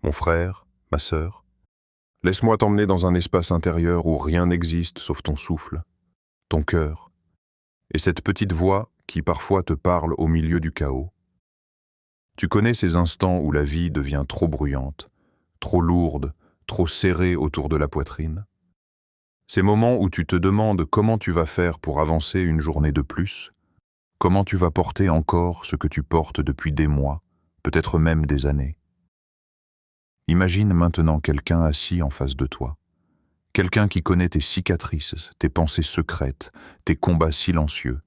Mon frère, ma sœur, laisse-moi t'emmener dans un espace intérieur où rien n'existe sauf ton souffle, ton cœur, et cette petite voix qui parfois te parle au milieu du chaos. Tu connais ces instants où la vie devient trop bruyante, trop lourde, trop serrée autour de la poitrine? Ces moments où tu te demandes comment tu vas faire pour avancer une journée de plus, comment tu vas porter encore ce que tu portes depuis des mois, peut-être même des années. Imagine maintenant quelqu'un assis en face de toi. Quelqu'un qui connaît tes cicatrices, tes pensées secrètes, tes combats silencieux.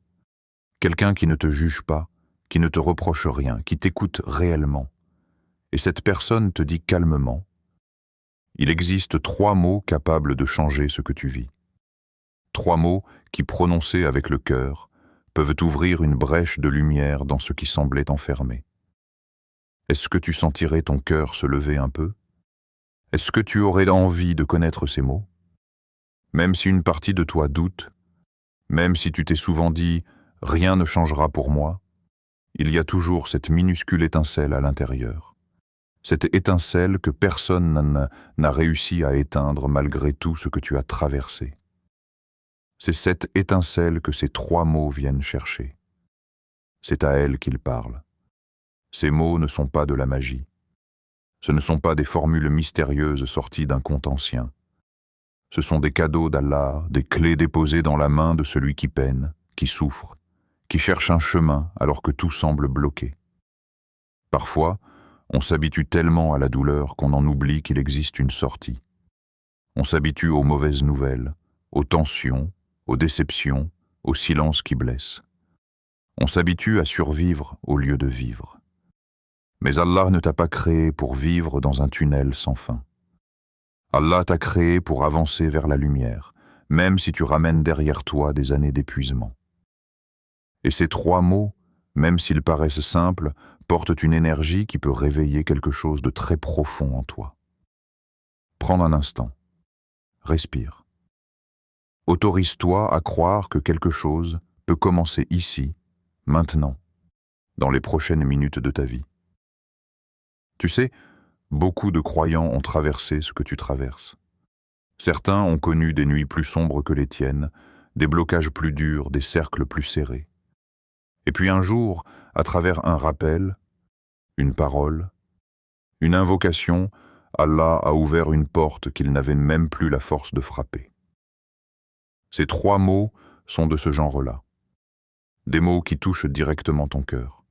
Quelqu'un qui ne te juge pas, qui ne te reproche rien, qui t'écoute réellement. Et cette personne te dit calmement, il existe 3 mots capables de changer ce que tu vis. 3 mots qui, prononcés avec le cœur, peuvent ouvrir une brèche de lumière dans ce qui semblait enfermé. Est-ce que tu sentirais ton cœur se lever un peu? Est-ce que tu aurais envie de connaître ces mots? Même si une partie de toi doute, même si tu t'es souvent dit « rien ne changera pour moi », il y a toujours cette minuscule étincelle à l'intérieur. Cette étincelle que personne n'a réussi à éteindre malgré tout ce que tu as traversé. C'est cette étincelle que ces 3 mots viennent chercher. C'est à elle qu'ils parlent. Ces mots ne sont pas de la magie. Ce ne sont pas des formules mystérieuses sorties d'un conte ancien. Ce sont des cadeaux d'Allah, des clés déposées dans la main de celui qui peine, qui souffre, qui cherche un chemin alors que tout semble bloqué. Parfois, on s'habitue tellement à la douleur qu'on en oublie qu'il existe une sortie. On s'habitue aux mauvaises nouvelles, aux tensions, aux déceptions, au silence qui blesse. On s'habitue à survivre au lieu de vivre. Mais Allah ne t'a pas créé pour vivre dans un tunnel sans fin. Allah t'a créé pour avancer vers la lumière, même si tu ramènes derrière toi des années d'épuisement. Et ces 3 mots, même s'ils paraissent simples, portent une énergie qui peut réveiller quelque chose de très profond en toi. Prends un instant. Respire. Autorise-toi à croire que quelque chose peut commencer ici, maintenant, dans les prochaines minutes de ta vie. Tu sais, beaucoup de croyants ont traversé ce que tu traverses. Certains ont connu des nuits plus sombres que les tiennes, des blocages plus durs, des cercles plus serrés. Et puis un jour, à travers un rappel, une parole, une invocation, Allah a ouvert une porte qu'il n'avait même plus la force de frapper. Ces 3 mots sont de ce genre-là. Des mots qui touchent directement ton cœur.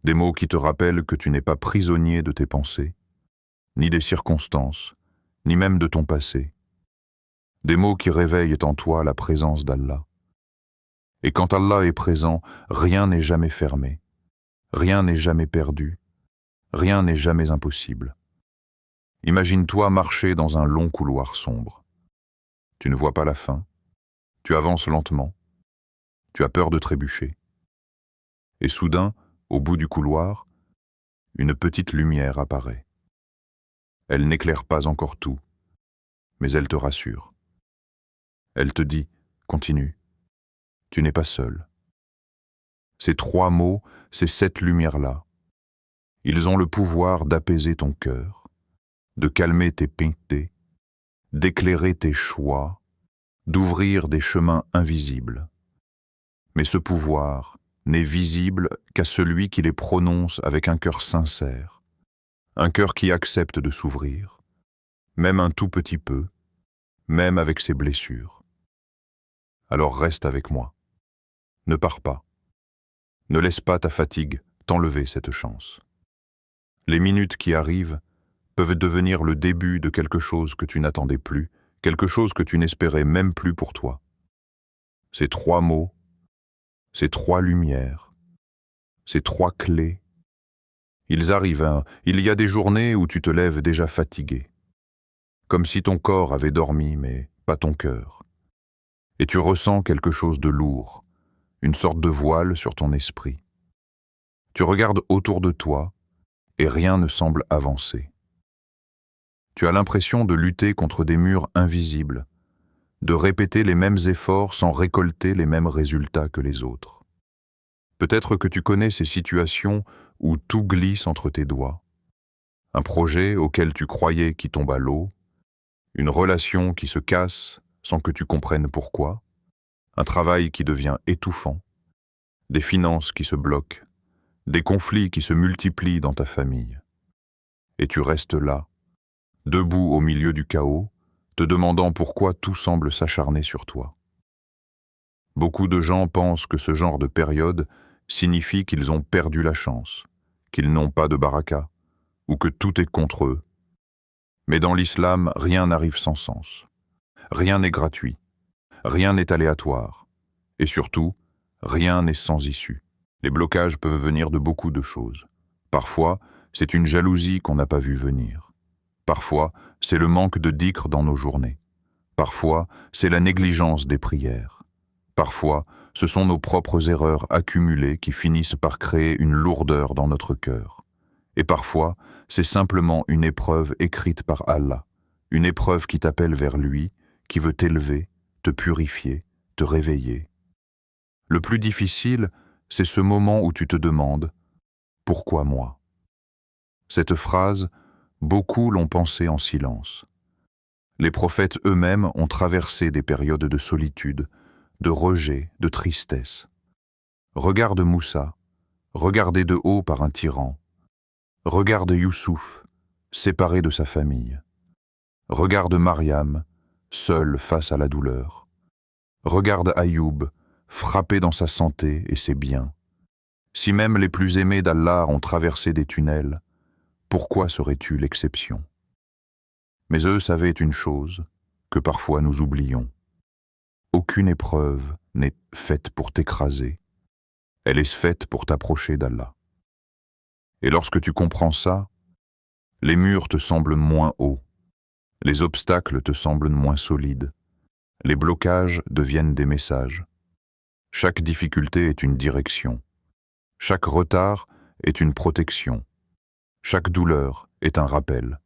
Des mots qui te rappellent que tu n'es pas prisonnier de tes pensées, ni des circonstances, ni même de ton passé. Des mots qui réveillent en toi la présence d'Allah. Et quand Allah est présent, rien n'est jamais fermé, rien n'est jamais perdu, rien n'est jamais impossible. Imagine-toi marcher dans un long couloir sombre. Tu ne vois pas la fin, tu avances lentement, tu as peur de trébucher. Et soudain, au bout du couloir, une petite lumière apparaît. Elle n'éclaire pas encore tout, mais elle te rassure. Elle te dit « Continue, tu n'es pas seul ». Ces 3 mots, c'est cette lumière-là. Ils ont le pouvoir d'apaiser ton cœur, de calmer tes pintés, d'éclairer tes choix, d'ouvrir des chemins invisibles. Mais ce pouvoir n'est visible qu'à celui qui les prononce avec un cœur sincère, un cœur qui accepte de s'ouvrir, même un tout petit peu, même avec ses blessures. Alors reste avec moi. Ne pars pas. Ne laisse pas ta fatigue t'enlever cette chance. Les minutes qui arrivent peuvent devenir le début de quelque chose que tu n'attendais plus, quelque chose que tu n'espérais même plus pour toi. Ces 3 mots, ces 3 lumières, ces 3 clés, ils arrivent, il y a des journées où tu te lèves déjà fatigué, comme si ton corps avait dormi, mais pas ton cœur. Et tu ressens quelque chose de lourd, une sorte de voile sur ton esprit. Tu regardes autour de toi et rien ne semble avancer. Tu as l'impression de lutter contre des murs invisibles, de répéter les mêmes efforts sans récolter les mêmes résultats que les autres. Peut-être que tu connais ces situations où tout glisse entre tes doigts. Un projet auquel tu croyais qui tombe à l'eau, une relation qui se casse sans que tu comprennes pourquoi, un travail qui devient étouffant, des finances qui se bloquent, des conflits qui se multiplient dans ta famille. Et tu restes là, debout au milieu du chaos, te demandant pourquoi tout semble s'acharner sur toi. Beaucoup de gens pensent que ce genre de période signifie qu'ils ont perdu la chance, qu'ils n'ont pas de baraka, ou que tout est contre eux. Mais dans l'islam, rien n'arrive sans sens. Rien n'est gratuit. Rien n'est aléatoire. Et surtout, rien n'est sans issue. Les blocages peuvent venir de beaucoup de choses. Parfois, c'est une jalousie qu'on n'a pas vue venir. Parfois, c'est le manque de dhikr dans nos journées. Parfois, c'est la négligence des prières. Parfois, ce sont nos propres erreurs accumulées qui finissent par créer une lourdeur dans notre cœur. Et parfois, c'est simplement une épreuve écrite par Allah, une épreuve qui t'appelle vers lui, qui veut t'élever, te purifier, te réveiller. Le plus difficile, c'est ce moment où tu te demandes « Pourquoi moi ?» Cette phrase, beaucoup l'ont pensée en silence. Les prophètes eux-mêmes ont traversé des périodes de solitude, de rejet, de tristesse. Regarde Moussa, regardé de haut par un tyran. Regarde Youssouf, séparé de sa famille. Regarde Mariam, seule face à la douleur. Regarde Ayoub, frappé dans sa santé et ses biens. Si même les plus aimés d'Allah ont traversé des tunnels, pourquoi serais-tu l'exception? Mais eux savaient une chose, que parfois nous oublions. Aucune épreuve n'est faite pour t'écraser, elle est faite pour t'approcher d'Allah. Et lorsque tu comprends ça, les murs te semblent moins hauts, les obstacles te semblent moins solides, les blocages deviennent des messages. Chaque difficulté est une direction, chaque retard est une protection, chaque douleur est un rappel.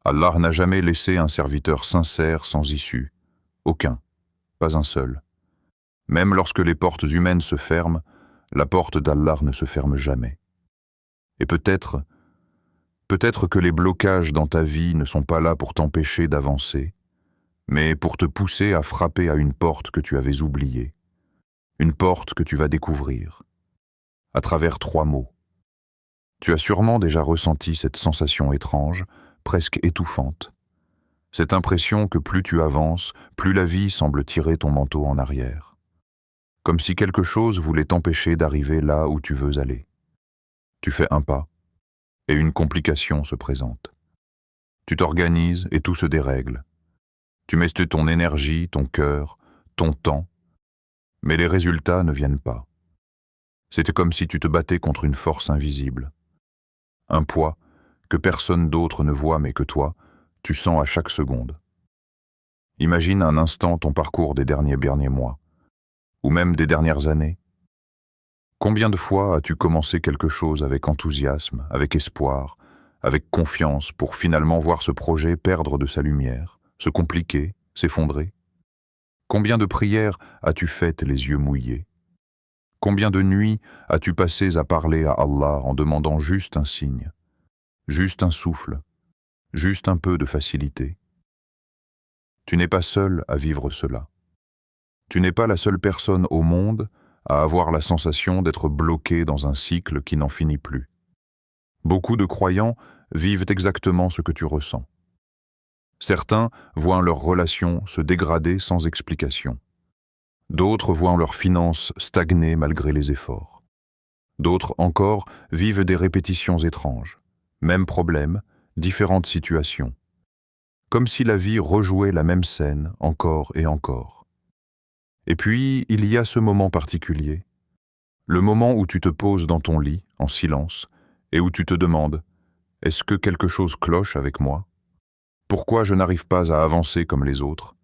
Allah n'a jamais laissé un serviteur sincère sans issue, aucun, pas un seul. Même lorsque les portes humaines se ferment, la porte d'Allah ne se ferme jamais. Et peut-être que les blocages dans ta vie ne sont pas là pour t'empêcher d'avancer, mais pour te pousser à frapper à une porte que tu avais oubliée, une porte que tu vas découvrir, à travers 3 mots. Tu as sûrement déjà ressenti cette sensation étrange, presque étouffante, cette impression que plus tu avances, plus la vie semble tirer ton manteau en arrière, comme si quelque chose voulait t'empêcher d'arriver là où tu veux aller. Tu fais un pas, et une complication se présente. Tu t'organises et tout se dérègle. Tu mets ton énergie, ton cœur, ton temps, mais les résultats ne viennent pas. C'était comme si tu te battais contre une force invisible. Un poids que personne d'autre ne voit mais que toi, tu sens à chaque seconde. Imagine un instant ton parcours des derniers mois, ou même des dernières années. Combien de fois as-tu commencé quelque chose avec enthousiasme, avec espoir, avec confiance pour finalement voir ce projet perdre de sa lumière, se compliquer, s'effondrer? Combien de prières as-tu faites les yeux mouillés? Combien de nuits as-tu passées à parler à Allah en demandant juste un signe, juste un souffle, juste un peu de facilité? Tu n'es pas seul à vivre cela. Tu n'es pas la seule personne au monde à avoir la sensation d'être bloqué dans un cycle qui n'en finit plus. Beaucoup de croyants vivent exactement ce que tu ressens. Certains voient leurs relations se dégrader sans explication. D'autres voient leurs finances stagner malgré les efforts. D'autres encore vivent des répétitions étranges. Même problème, différentes situations. Comme si la vie rejouait la même scène encore et encore. Et puis, il y a ce moment particulier. Le moment où tu te poses dans ton lit, en silence, et où tu te demandes « Est-ce que quelque chose cloche avec moi ? Pourquoi je n'arrive pas à avancer comme les autres ?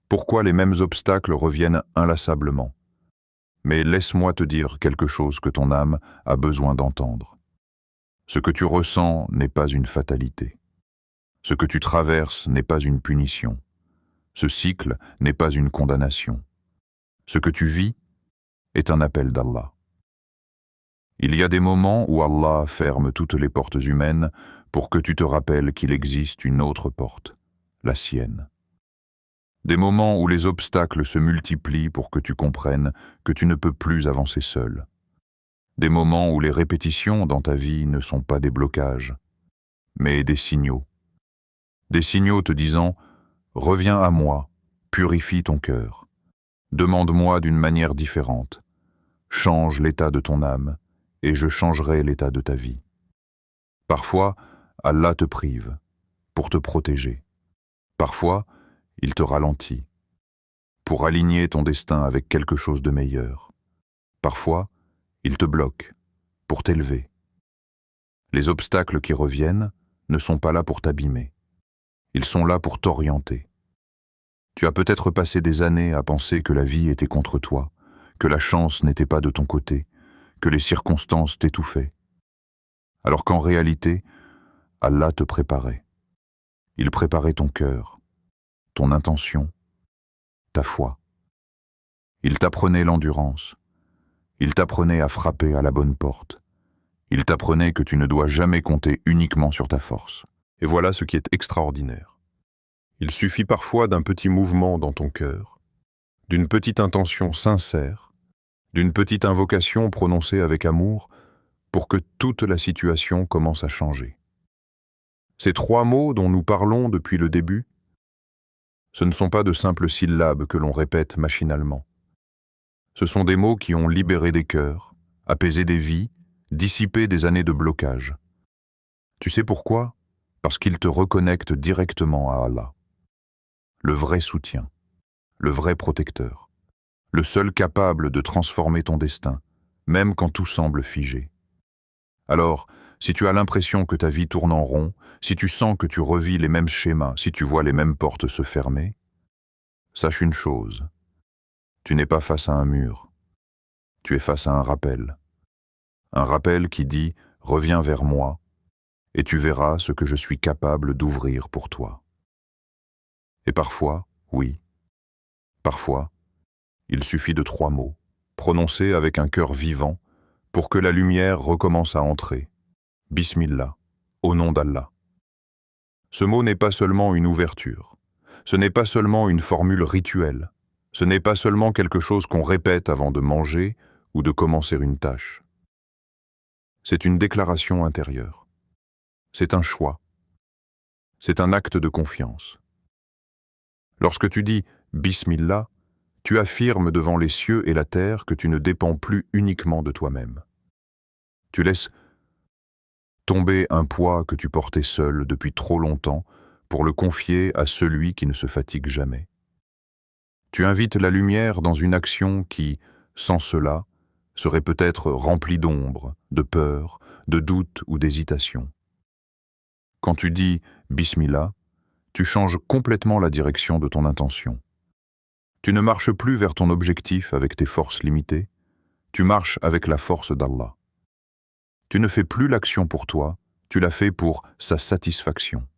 Pourquoi les mêmes obstacles reviennent inlassablement ? Mais laisse-moi te dire quelque chose que ton âme a besoin d'entendre. Ce que tu ressens n'est pas une fatalité. Ce que tu traverses n'est pas une punition. Ce cycle n'est pas une condamnation. Ce que tu vis est un appel d'Allah. Il y a des moments où Allah ferme toutes les portes humaines pour que tu te rappelles qu'il existe une autre porte, la sienne. Des moments où les obstacles se multiplient pour que tu comprennes que tu ne peux plus avancer seul. Des moments où les répétitions dans ta vie ne sont pas des blocages, mais des signaux. Des signaux te disant « Reviens à moi, purifie ton cœur, demande-moi d'une manière différente, change l'état de ton âme, et je changerai l'état de ta vie. » Parfois, Allah te prive, pour te protéger. Parfois, il te ralentit, pour aligner ton destin avec quelque chose de meilleur. Parfois, il te bloque, pour t'élever. Les obstacles qui reviennent ne sont pas là pour t'abîmer. Ils sont là pour t'orienter. Tu as peut-être passé des années à penser que la vie était contre toi, que la chance n'était pas de ton côté, que les circonstances t'étouffaient. Alors qu'en réalité, Allah te préparait. Il préparait ton cœur, ton intention, ta foi. Il t'apprenait l'endurance. Il t'apprenait à frapper à la bonne porte. Il t'apprenait que tu ne dois jamais compter uniquement sur ta force. Et voilà ce qui est extraordinaire. Il suffit parfois d'un petit mouvement dans ton cœur, d'une petite intention sincère, d'une petite invocation prononcée avec amour, pour que toute la situation commence à changer. Ces 3 mots dont nous parlons depuis le début, ce ne sont pas de simples syllabes que l'on répète machinalement. Ce sont des mots qui ont libéré des cœurs, apaisé des vies, dissipé des années de blocage. Tu sais pourquoi? Parce qu'ils te reconnectent directement à Allah. Le vrai soutien, le vrai protecteur, le seul capable de transformer ton destin, même quand tout semble figé. Alors, si tu as l'impression que ta vie tourne en rond, si tu sens que tu revis les mêmes schémas, si tu vois les mêmes portes se fermer, sache une chose, tu n'es pas face à un mur, tu es face à un rappel. Un rappel qui dit « Reviens vers moi » et tu verras ce que je suis capable d'ouvrir pour toi. Et parfois, oui, parfois, il suffit de 3 mots, prononcés avec un cœur vivant, pour que la lumière recommence à entrer. Bismillah, au nom d'Allah. Ce mot n'est pas seulement une ouverture, ce n'est pas seulement une formule rituelle, ce n'est pas seulement quelque chose qu'on répète avant de manger ou de commencer une tâche. C'est une déclaration intérieure. C'est un choix. C'est un acte de confiance. Lorsque tu dis « Bismillah », tu affirmes devant les cieux et la terre que tu ne dépends plus uniquement de toi-même. Tu laisses tomber un poids que tu portais seul depuis trop longtemps pour le confier à celui qui ne se fatigue jamais. Tu invites la lumière dans une action qui, sans cela, serait peut-être remplie d'ombre, de peur, de doute ou d'hésitation. Quand tu dis « Bismillah », tu changes complètement la direction de ton intention. Tu ne marches plus vers ton objectif avec tes forces limitées, tu marches avec la force d'Allah. Tu ne fais plus l'action pour toi, tu la fais pour sa satisfaction.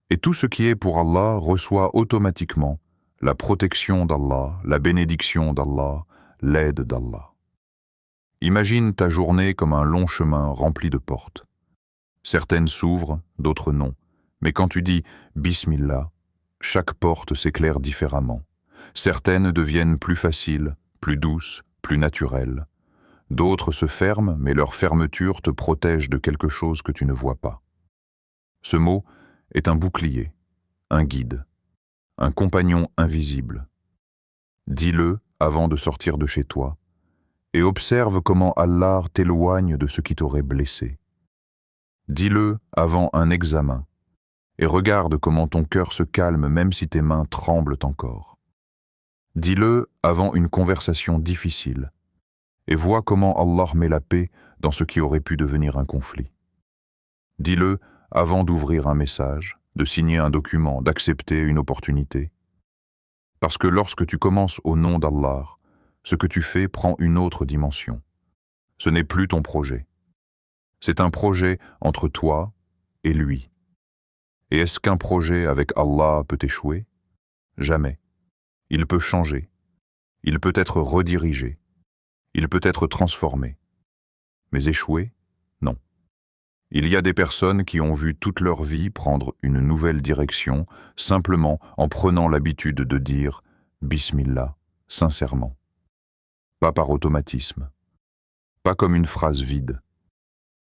Et tout ce qui est pour Allah reçoit automatiquement la protection d'Allah, la bénédiction d'Allah, l'aide d'Allah. Imagine ta journée comme un long chemin rempli de portes. Certaines s'ouvrent, d'autres non. Mais quand tu dis « Bismillah », chaque porte s'éclaire différemment. Certaines deviennent plus faciles, plus douces, plus naturelles. D'autres se ferment, mais leur fermeture te protège de quelque chose que tu ne vois pas. Ce mot est un bouclier, un guide, un compagnon invisible. Dis-le avant de sortir de chez toi et observe comment Allah t'éloigne de ce qui t'aurait blessé. Dis-le avant un examen et regarde comment ton cœur se calme même si tes mains tremblent encore. Dis-le avant une conversation difficile et vois comment Allah met la paix dans ce qui aurait pu devenir un conflit. Dis-le avant d'ouvrir un message, de signer un document, d'accepter une opportunité. Parce que lorsque tu commences au nom d'Allah, ce que tu fais prend une autre dimension. Ce n'est plus ton projet. C'est un projet entre toi et lui. Et est-ce qu'un projet avec Allah peut échouer? Jamais. Il peut changer. Il peut être redirigé. Il peut être transformé. Mais échouer? Non. Il y a des personnes qui ont vu toute leur vie prendre une nouvelle direction simplement en prenant l'habitude de dire « Bismillah » sincèrement. Pas par automatisme, pas comme une phrase vide,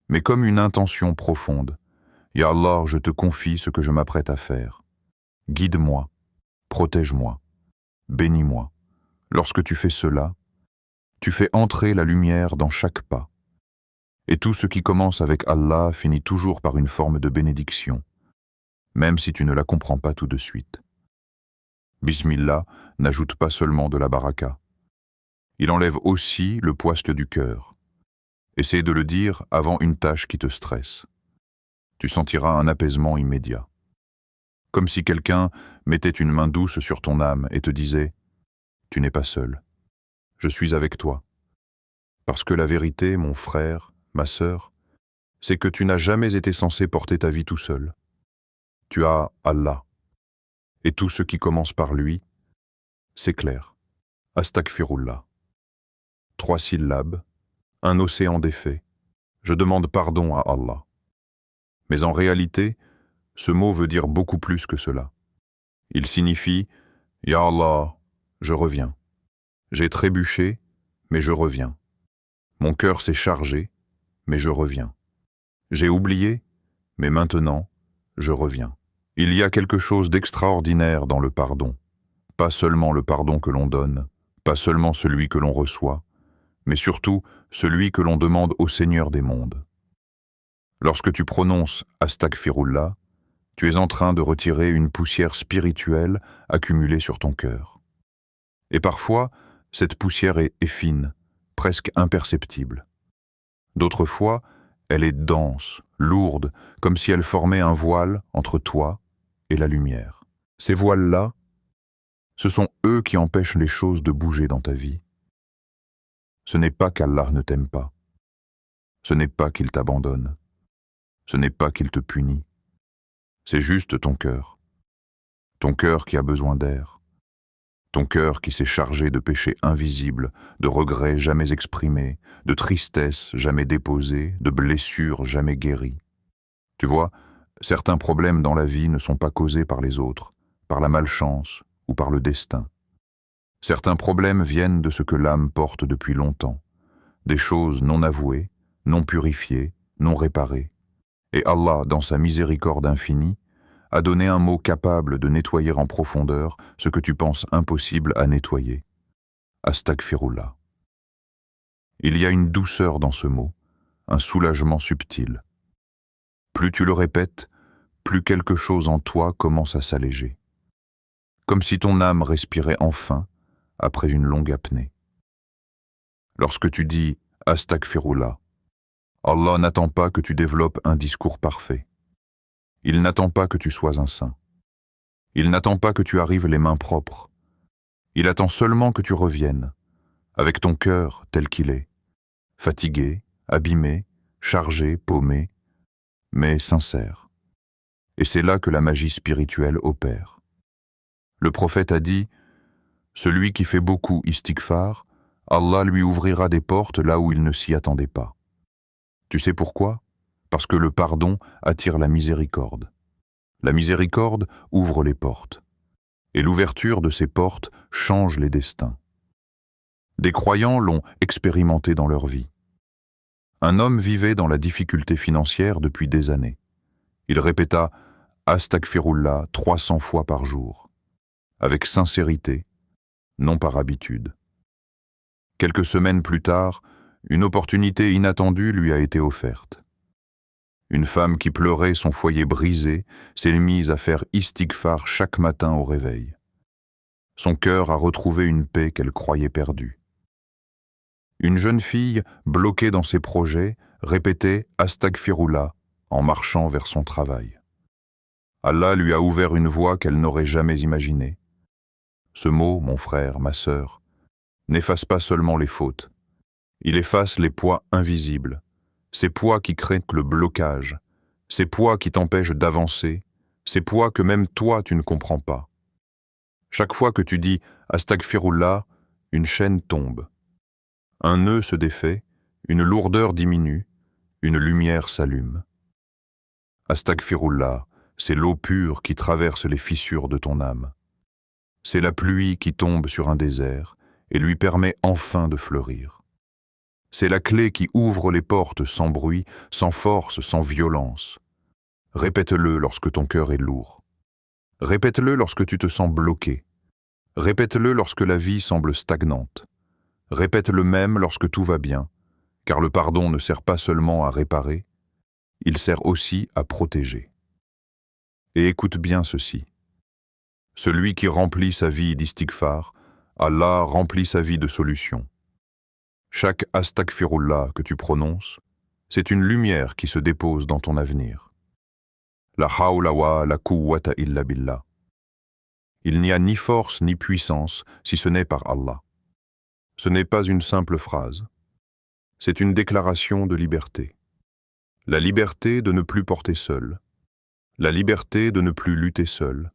mais comme une intention profonde. « Ya Allah, je te confie ce que je m'apprête à faire. Guide-moi, protège-moi, bénis-moi. » Lorsque tu fais cela, tu fais entrer la lumière dans chaque pas. Et tout ce qui commence avec Allah finit toujours par une forme de bénédiction, même si tu ne la comprends pas tout de suite. Bismillah n'ajoute pas seulement de la baraka. Il enlève aussi le poids du cœur. Essaie de le dire avant une tâche qui te stresse. Tu sentiras un apaisement immédiat. Comme si quelqu'un mettait une main douce sur ton âme et te disait « Tu n'es pas seul, je suis avec toi. » Parce que la vérité, mon frère, ma sœur, c'est que tu n'as jamais été censé porter ta vie tout seul. Tu as Allah. Et tout ce qui commence par lui, c'est clair. Astaghfirullah. 3 syllabes, un océan d'effets. Je demande pardon à Allah. Mais en réalité, ce mot veut dire beaucoup plus que cela. Il signifie « Ya Allah, je reviens. J'ai trébuché, mais je reviens. Mon cœur s'est chargé, mais je reviens. J'ai oublié, mais maintenant, je reviens. » Il y a quelque chose d'extraordinaire dans le pardon. Pas seulement le pardon que l'on donne, pas seulement celui que l'on reçoit, mais surtout celui que l'on demande au Seigneur des mondes. Lorsque tu prononces « Astaghfirullah », tu es en train de retirer une poussière spirituelle accumulée sur ton cœur. Et parfois, cette poussière est fine, presque imperceptible. D'autres fois, elle est dense, lourde, comme si elle formait un voile entre toi et la lumière. Ces voiles-là, ce sont eux qui empêchent les choses de bouger dans ta vie. Ce n'est pas qu'Allah ne t'aime pas. Ce n'est pas qu'il t'abandonne. Ce n'est pas qu'il te punit. C'est juste ton cœur. Ton cœur qui a besoin d'air. Ton cœur qui s'est chargé de péchés invisibles, de regrets jamais exprimés, de tristesses jamais déposées, de blessures jamais guéries. Tu vois, certains problèmes dans la vie ne sont pas causés par les autres, par la malchance ou par le destin. Certains problèmes viennent de ce que l'âme porte depuis longtemps, des choses non avouées, non purifiées, non réparées. Et Allah, dans sa miséricorde infinie, a donné un mot capable de nettoyer en profondeur ce que tu penses impossible à nettoyer. Astaghfirullah. Il y a une douceur dans ce mot, un soulagement subtil. Plus tu le répètes, plus quelque chose en toi commence à s'alléger. Comme si ton âme respirait enfin après une longue apnée. Lorsque tu dis « Astaghfirullah », Allah n'attend pas que tu développes un discours parfait. Il n'attend pas que tu sois un saint. Il n'attend pas que tu arrives les mains propres. Il attend seulement que tu reviennes, avec ton cœur tel qu'il est, fatigué, abîmé, chargé, paumé, mais sincère. Et c'est là que la magie spirituelle opère. Le prophète a dit « Celui qui fait beaucoup istighfar, Allah lui ouvrira des portes là où il ne s'y attendait pas. » Tu sais pourquoi ? Parce que le pardon attire la miséricorde. La miséricorde ouvre les portes. Et l'ouverture de ces portes change les destins. Des croyants l'ont expérimenté dans leur vie. Un homme vivait dans la difficulté financière depuis des années. Il répéta « Astaghfirullah » 300 fois par jour, avec sincérité, non par habitude. Quelques semaines plus tard, une opportunité inattendue lui a été offerte. Une femme qui pleurait son foyer brisé s'est mise à faire istighfar chaque matin au réveil. Son cœur a retrouvé une paix qu'elle croyait perdue. Une jeune fille, bloquée dans ses projets, répétait « Astaghfirullah » en marchant vers son travail. Allah lui a ouvert une voie qu'elle n'aurait jamais imaginée. Ce mot, mon frère, ma sœur, n'efface pas seulement les fautes. Il efface les poids invisibles, ces poids qui créent le blocage, ces poids qui t'empêchent d'avancer, ces poids que même toi tu ne comprends pas. Chaque fois que tu dis « Astaghfirullah », une chaîne tombe. Un nœud se défait, une lourdeur diminue, une lumière s'allume. Astaghfirullah, c'est l'eau pure qui traverse les fissures de ton âme. C'est la pluie qui tombe sur un désert et lui permet enfin de fleurir. C'est la clé qui ouvre les portes sans bruit, sans force, sans violence. Répète-le lorsque ton cœur est lourd. Répète-le lorsque tu te sens bloqué. Répète-le lorsque la vie semble stagnante. Répète-le même lorsque tout va bien, car le pardon ne sert pas seulement à réparer, il sert aussi à protéger. Et écoute bien ceci. Celui qui remplit sa vie d'istighfar, Allah remplit sa vie de solutions. Chaque astaghfirullah que tu prononces, c'est une lumière qui se dépose dans ton avenir. La hawla wa la quwwata illa billah. Il n'y a ni force ni puissance si ce n'est par Allah. Ce n'est pas une simple phrase. C'est une déclaration de liberté. La liberté de ne plus porter seul. La liberté de ne plus lutter seul.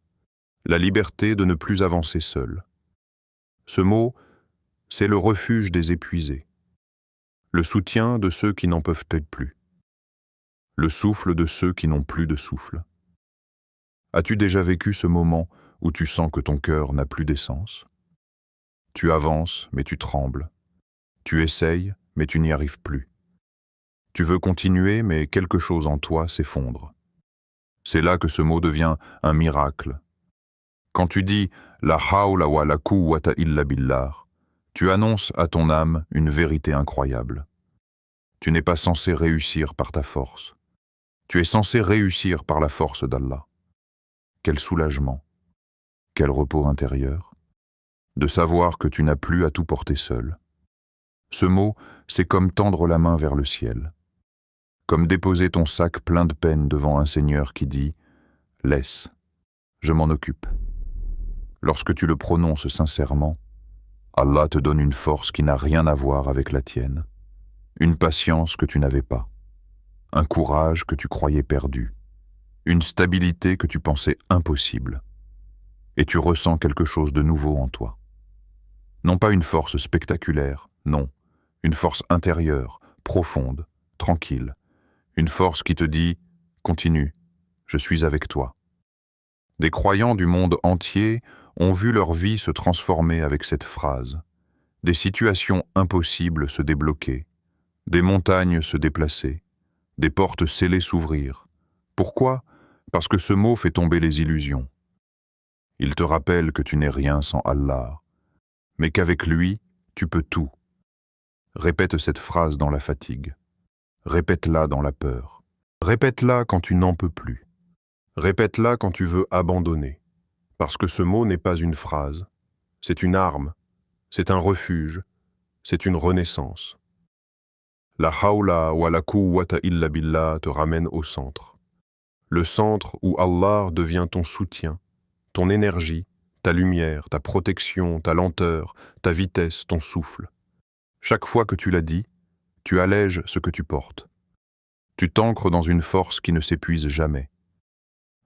La liberté de ne plus avancer seul. Ce mot, c'est le refuge des épuisés. Le soutien de ceux qui n'en peuvent peut-être plus. Le souffle de ceux qui n'ont plus de souffle. As-tu déjà vécu ce moment où tu sens que ton cœur n'a plus d'essence? Tu avances, mais tu trembles. Tu essayes, mais tu n'y arrives plus. Tu veux continuer, mais quelque chose en toi s'effondre. C'est là que ce mot devient un miracle. Quand tu dis « La hawla wa la quwwata illa billah », tu annonces à ton âme une vérité incroyable. Tu n'es pas censé réussir par ta force. Tu es censé réussir par la force d'Allah. Quel soulagement, quel repos intérieur, de savoir que tu n'as plus à tout porter seul. Ce mot, c'est comme tendre la main vers le ciel, comme déposer ton sac plein de peine devant un Seigneur qui dit « Laisse, je m'en occupe ». Lorsque tu le prononces sincèrement, Allah te donne une force qui n'a rien à voir avec la tienne, une patience que tu n'avais pas, un courage que tu croyais perdu, une stabilité que tu pensais impossible, et tu ressens quelque chose de nouveau en toi. Non pas une force spectaculaire, non, une force intérieure, profonde, tranquille, une force qui te dit « Continue, je suis avec toi ». Des croyants du monde entier ont vu leur vie se transformer avec cette phrase, des situations impossibles se débloquer, des montagnes se déplacer, des portes scellées s'ouvrir. Pourquoi? Parce que ce mot fait tomber les illusions. Il te rappelle que tu n'es rien sans Allah, mais qu'avec lui, tu peux tout. Répète cette phrase dans la fatigue. Répète-la dans la peur. Répète-la quand tu n'en peux plus. Répète-la quand tu veux abandonner. Parce que ce mot n'est pas une phrase, c'est une arme, c'est un refuge, c'est une renaissance. La hawla wa la quwwata illa billah te ramène au centre. Le centre où Allah devient ton soutien, ton énergie, ta lumière, ta protection, ta lenteur, ta vitesse, ton souffle. Chaque fois que tu l'as dit, tu allèges ce que tu portes. Tu t'ancres dans une force qui ne s'épuise jamais.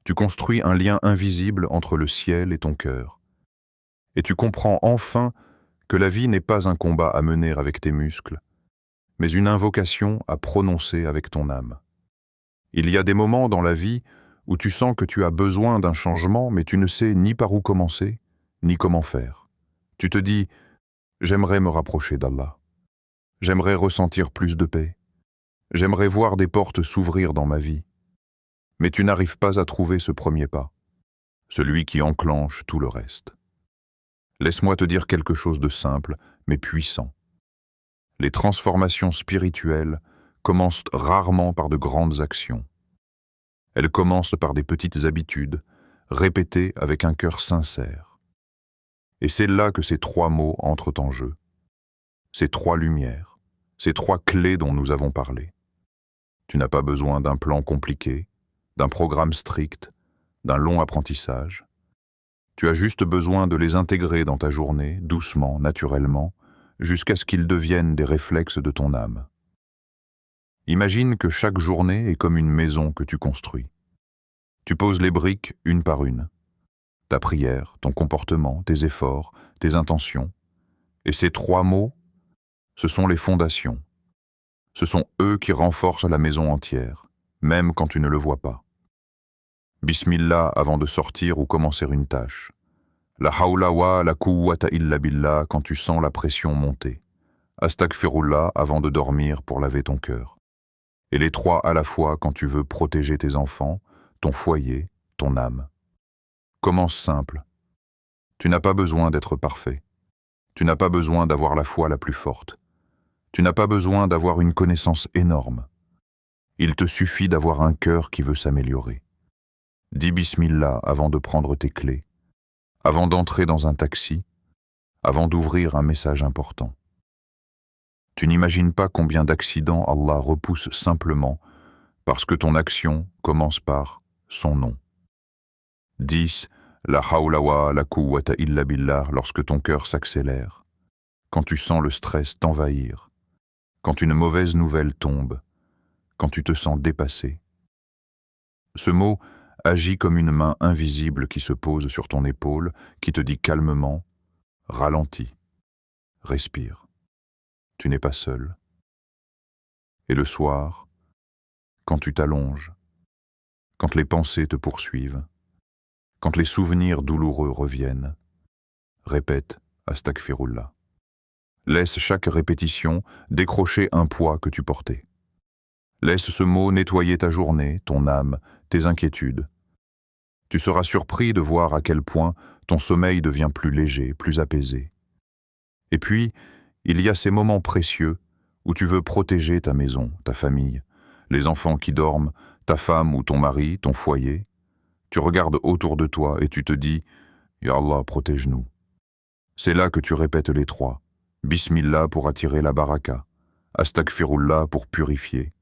Tu construis un lien invisible entre le ciel et ton cœur. Et tu comprends enfin que la vie n'est pas un combat à mener avec tes muscles, mais une invocation à prononcer avec ton âme. Il y a des moments dans la vie où tu sens que tu as besoin d'un changement, mais tu ne sais ni par où commencer, ni comment faire. Tu te dis « J'aimerais me rapprocher d'Allah. J'aimerais ressentir plus de paix. J'aimerais voir des portes s'ouvrir dans ma vie. » Mais tu n'arrives pas à trouver ce premier pas, celui qui enclenche tout le reste. Laisse-moi te dire quelque chose de simple, mais puissant. Les transformations spirituelles commencent rarement par de grandes actions. Elles commencent par des petites habitudes, répétées avec un cœur sincère. Et c'est là que ces trois mots entrent en jeu. Ces trois lumières, ces trois clés dont nous avons parlé. Tu n'as pas besoin d'un plan compliqué, d'un programme strict, d'un long apprentissage. Tu as juste besoin de les intégrer dans ta journée, doucement, naturellement, jusqu'à ce qu'ils deviennent des réflexes de ton âme. Imagine que chaque journée est comme une maison que tu construis. Tu poses les briques une par une. Ta prière, ton comportement, tes efforts, tes intentions. Et ces trois mots, ce sont les fondations. Ce sont eux qui renforcent la maison entière, même quand tu ne le vois pas. Bismillah avant de sortir ou commencer une tâche. La hawla wa la quwwata illa billah quand tu sens la pression monter. Astaghfirullah avant de dormir pour laver ton cœur. Et les trois à la fois quand tu veux protéger tes enfants, ton foyer, ton âme. Commence simple. Tu n'as pas besoin d'être parfait. Tu n'as pas besoin d'avoir la foi la plus forte. Tu n'as pas besoin d'avoir une connaissance énorme. Il te suffit d'avoir un cœur qui veut s'améliorer. Dis Bismillah avant de prendre tes clés, avant d'entrer dans un taxi, avant d'ouvrir un message important. Tu n'imagines pas combien d'accidents Allah repousse simplement parce que ton action commence par son nom. 10. La hawla wa la quwwata illa billah lorsque ton cœur s'accélère, quand tu sens le stress t'envahir, quand une mauvaise nouvelle tombe, quand tu te sens dépassé. Ce mot agit comme une main invisible qui se pose sur ton épaule, qui te dit calmement « Ralentis, respire, tu n'es pas seul ». Et le soir, quand tu t'allonges, quand les pensées te poursuivent, quand les souvenirs douloureux reviennent, répète Astaghfirullah. Laisse chaque répétition décrocher un poids que tu portais. Laisse ce mot nettoyer ta journée, ton âme, tes inquiétudes. Tu seras surpris de voir à quel point ton sommeil devient plus léger, plus apaisé. Et puis, il y a ces moments précieux où tu veux protéger ta maison, ta famille, les enfants qui dorment, ta femme ou ton mari, ton foyer. Tu regardes autour de toi et tu te dis « Ya Allah, protège-nous ». C'est là que tu répètes les trois. Bismillah pour attirer la baraka, Astaghfirullah pour purifier,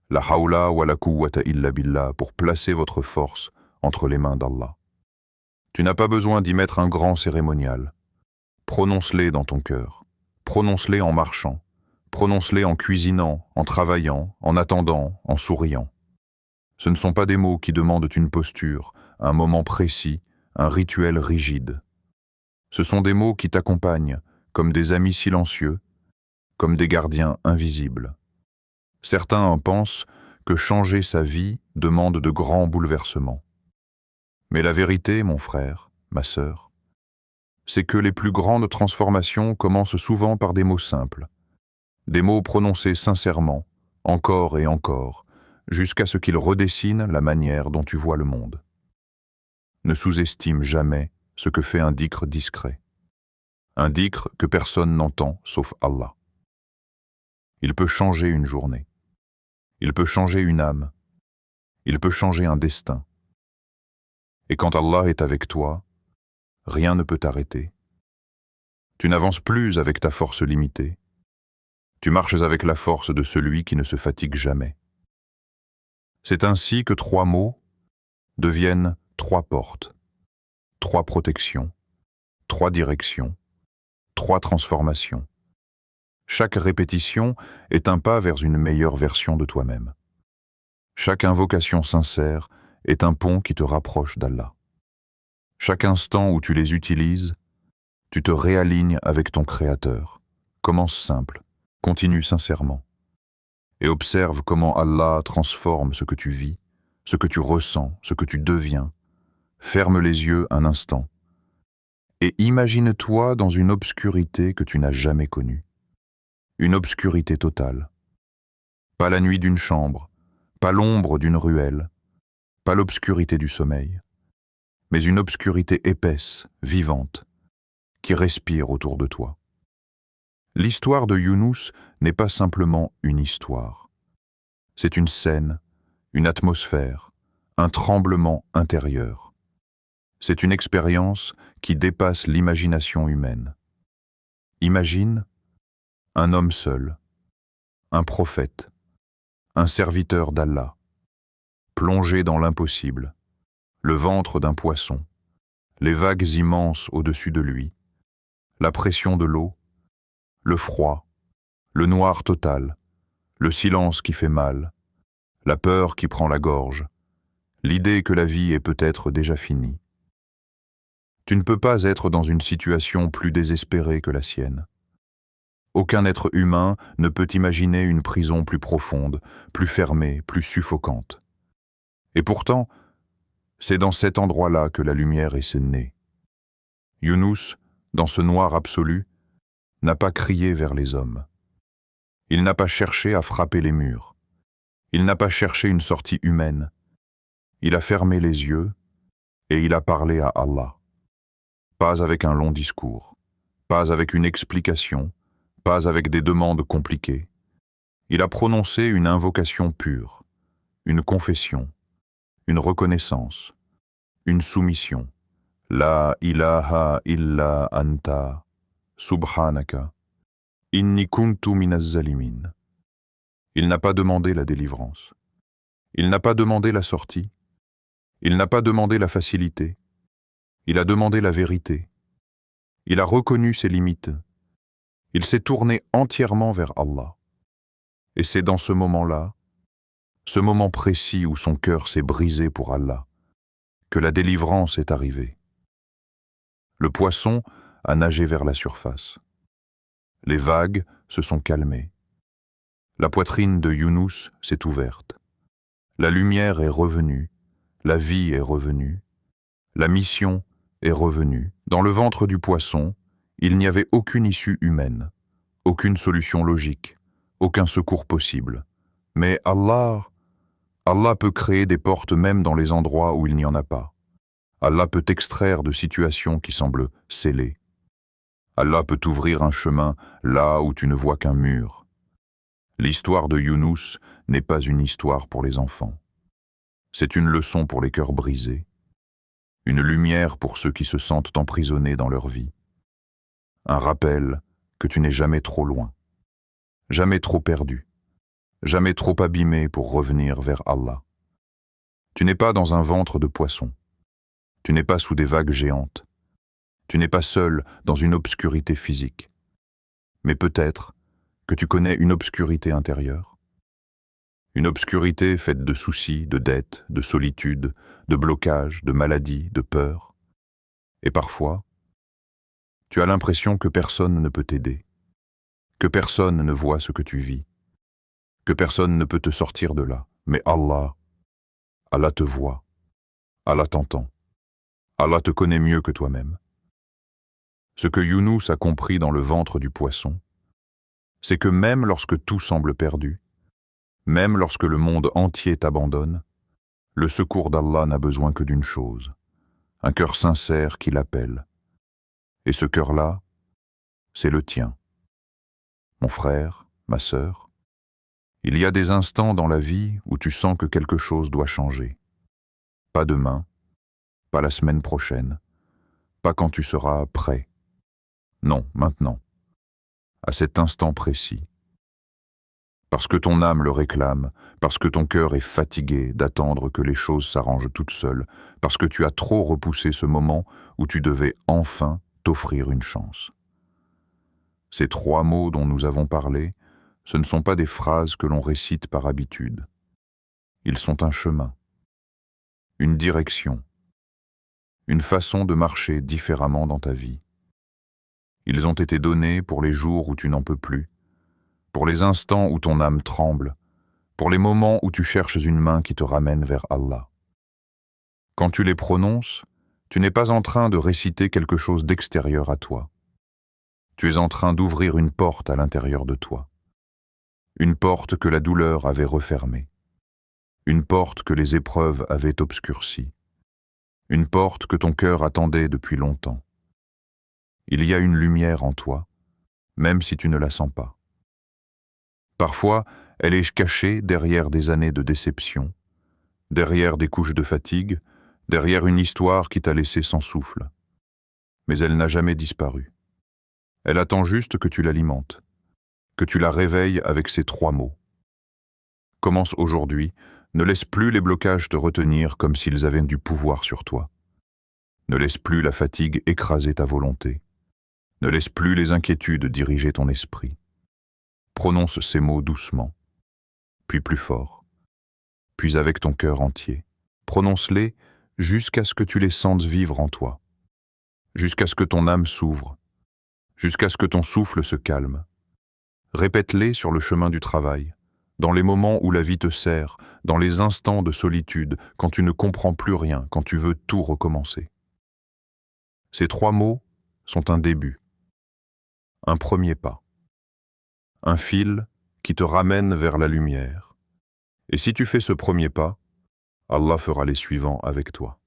la hawla wa la quwwata illa billah pour placer votre force entre les mains d'Allah. Tu n'as pas besoin d'y mettre un grand cérémonial. Prononce-les dans ton cœur. Prononce-les en marchant. Prononce-les en cuisinant, en travaillant, en attendant, en souriant. Ce ne sont pas des mots qui demandent une posture, un moment précis, un rituel rigide. Ce sont des mots qui t'accompagnent, comme des amis silencieux, comme des gardiens invisibles. Certains en pensent que changer sa vie demande de grands bouleversements. Mais la vérité, mon frère, ma sœur, c'est que les plus grandes transformations commencent souvent par des mots simples, des mots prononcés sincèrement, encore et encore, jusqu'à ce qu'ils redessinent la manière dont tu vois le monde. Ne sous-estime jamais ce que fait un dhikr discret. Un dhikr que personne n'entend sauf Allah. Il peut changer une journée. Il peut changer une âme. Il peut changer un destin. Et quand Allah est avec toi, rien ne peut t'arrêter. Tu n'avances plus avec ta force limitée. Tu marches avec la force de celui qui ne se fatigue jamais. C'est ainsi que trois mots deviennent trois portes, trois protections, trois directions, trois transformations. Chaque répétition est un pas vers une meilleure version de toi-même. Chaque invocation sincère est un pont qui te rapproche d'Allah. Chaque instant où tu les utilises, tu te réalignes avec ton Créateur. Commence simple, continue sincèrement. Et observe comment Allah transforme ce que tu vis, ce que tu ressens, ce que tu deviens. Ferme les yeux un instant. Et imagine-toi dans une obscurité que tu n'as jamais connue. Une obscurité totale. Pas la nuit d'une chambre, pas l'ombre d'une ruelle, pas l'obscurité du sommeil, mais une obscurité épaisse, vivante, qui respire autour de toi. L'histoire de Younous n'est pas simplement une histoire. C'est une scène, une atmosphère, un tremblement intérieur. C'est une expérience qui dépasse l'imagination humaine. Imagine un homme seul, un prophète, un serviteur d'Allah, plongé dans l'impossible, le ventre d'un poisson, les vagues immenses au-dessus de lui, la pression de l'eau, le froid, le noir total, le silence qui fait mal, la peur qui prend la gorge, l'idée que la vie est peut-être déjà finie. Tu ne peux pas être dans une situation plus désespérée que la sienne. Aucun être humain ne peut imaginer une prison plus profonde, plus fermée, plus suffocante. Et pourtant, C'est dans cet endroit-là que la lumière est née. Younous, dans ce noir absolu, n'a pas crié vers les hommes. Il n'a pas cherché à frapper les murs. Il n'a pas cherché une sortie humaine. Il a fermé les yeux et il a parlé à Allah. Pas avec un long discours, pas avec une explication, pas avec des demandes compliquées. Il a prononcé une invocation pure, une confession, une reconnaissance, une soumission. La ilaha illa anta, subhanaka, inni kuntu minaz zalimin. Il n'a pas demandé la délivrance. Il n'a pas demandé la sortie. Il n'a pas demandé la facilité. Il a demandé la vérité. Il a reconnu ses limites. Il s'est tourné entièrement vers Allah. Et c'est dans ce moment-là, ce moment précis où son cœur s'est brisé pour Allah, que la délivrance est arrivée. Le poisson a nagé vers la surface. Les vagues se sont calmées. La poitrine de Younous s'est ouverte. La lumière est revenue, la vie est revenue, la mission est revenue. Dans le ventre du poisson, il n'y avait aucune issue humaine, aucune solution logique, aucun secours possible. Mais Allah peut créer des portes même dans les endroits où il n'y en a pas. Allah peut t'extraire de situations qui semblent scellées. Allah peut t'ouvrir un chemin là où tu ne vois qu'un mur. L'histoire de Younous n'est pas une histoire pour les enfants. C'est une leçon pour les cœurs brisés, une lumière pour ceux qui se sentent emprisonnés dans leur vie. Un rappel que tu n'es jamais trop loin, jamais trop perdu, jamais trop abîmé pour revenir vers Allah. Tu n'es pas dans un ventre de poisson. Tu n'es pas sous des vagues géantes. Tu n'es pas seul dans une obscurité physique. Mais peut-être que tu connais une obscurité intérieure. Une obscurité faite de soucis, de dettes, de solitude, de blocages, de maladies, de peurs. Et parfois, tu as l'impression que personne ne peut t'aider, que personne ne voit ce que tu vis, que personne ne peut te sortir de là. Mais Allah te voit, Allah t'entend, Allah te connaît mieux que toi-même. Ce que Younous a compris dans le ventre du poisson, c'est que même lorsque tout semble perdu, même lorsque le monde entier t'abandonne, le secours d'Allah n'a besoin que d'une chose, un cœur sincère qui l'appelle. Et ce cœur-là, c'est le tien. Mon frère, ma sœur, il y a des instants dans la vie où tu sens que quelque chose doit changer. Pas demain, pas la semaine prochaine, pas quand tu seras prêt. Non, maintenant, à cet instant précis. Parce que ton âme le réclame, parce que ton cœur est fatigué d'attendre que les choses s'arrangent toutes seules, parce que tu as trop repoussé ce moment où tu devais enfin t'offrir une chance. Ces 3 mots dont nous avons parlé, ce ne sont pas des phrases que l'on récite par habitude. Ils sont un chemin, une direction, une façon de marcher différemment dans ta vie. Ils ont été donnés pour les jours où tu n'en peux plus, pour les instants où ton âme tremble, pour les moments où tu cherches une main qui te ramène vers Allah. Quand tu les prononces, tu n'es pas en train de réciter quelque chose d'extérieur à toi. Tu es en train d'ouvrir une porte à l'intérieur de toi. Une porte que la douleur avait refermée. Une porte que les épreuves avaient obscurcie. Une porte que ton cœur attendait depuis longtemps. Il y a une lumière en toi, même si tu ne la sens pas. Parfois, elle est cachée derrière des années de déception, derrière des couches de fatigue, derrière une histoire qui t'a laissé sans souffle. Mais elle n'a jamais disparu. Elle attend juste que tu l'alimentes, que tu la réveilles avec ces 3 mots. Commence aujourd'hui, ne laisse plus les blocages te retenir comme s'ils avaient du pouvoir sur toi. Ne laisse plus la fatigue écraser ta volonté. Ne laisse plus les inquiétudes diriger ton esprit. Prononce ces mots doucement, puis plus fort, puis avec ton cœur entier. Prononce-les jusqu'à ce que tu les sentes vivre en toi, jusqu'à ce que ton âme s'ouvre, jusqu'à ce que ton souffle se calme. Répète-les sur le chemin du travail, dans les moments où la vie te serre, dans les instants de solitude, quand tu ne comprends plus rien, quand tu veux tout recommencer. Ces 3 mots sont un début, un premier pas, un fil qui te ramène vers la lumière. Et si tu fais ce premier pas, Allah fera les suivants avec toi.